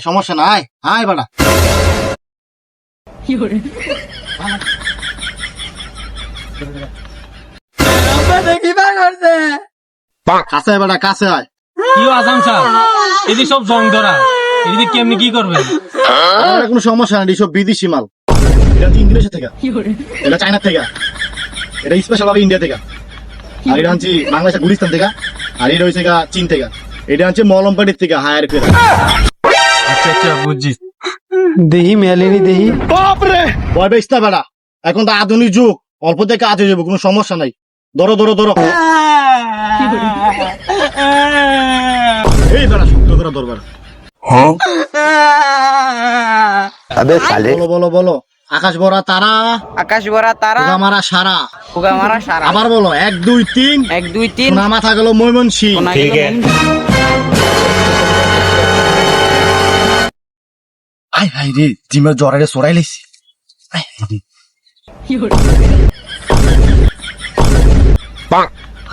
সমস্যা নাই, আয় বাড়া কাছে আয় বাড়া, কাছে আয়। কি আসাম স্যার, এদিকে সব জং ধরা, এদিকে কেমনি কি করবেন? কোনো সমস্যা নাই, সব বিদেশি মাল। এটা হচ্ছে ইন্দোনেশিয়া থেকে, এটা চায়না থেকে, এটা স্পেশাল ভাবে ইন্ডিয়া থেকে, আর এটা হচ্ছে বাংলাদেশের গুলিস্তান থেকে, আর এটা হচ্ছে চীন থেকে, এটা হচ্ছে মলমপাটির থেকে হায়ার করে। আচ্ছা আচ্ছা বুঝছি। দেহি মেলেনি দেহি। বাপরে ভয় পেয়েছ না বেড়া, এখন তো আধুনিক যুগ, অল্প থেকে কাজ হয়ে যাবো, কোনো সমস্যা নাই। ধরো ধরো ধরো, এই বেড়া শক্ত করে ধরবার। বলো বলো বলো, আকাশ ভরা তারা, আকাশ ভরা তারা, পোকা মারা সারা, পোকা মারা সারা। আবার বলো, 1 2 3, 1 2 3, না মাথা গেল ময়মনসিংহ। আয় হাই রে, জিমের জ্বরে সরাই লাইছি।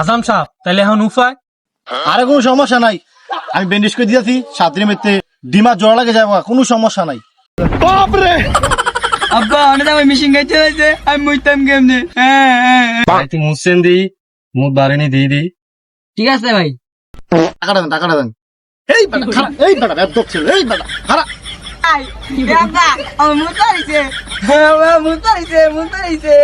আসাম সাহেব, তাহলে এখন উপায়? আরে কোনো সমস্যা নাই, আমি ব্যান্ডেজ করে দিয়েছি, 7 দিনের মধ্যে ডিমার জ্বর লাগে যাবো, কোনো সমস্যা নাই। বাপরে আব্বা অনেক আমি মিশিং গাইতে হয়েছে, আমি মুইতাম কেমনে? তুই মুসেন দি, মুখ বাড়েনি দি দি। ঠিক আছে ভাই, টাকাটা দেন, টাকাটা দেন। এই বেটা খারাপ, এই বেটা বেদক ছিল, এই বেটা খারাপ। আব্বা আমার মুতারিছে, মুতারিছে।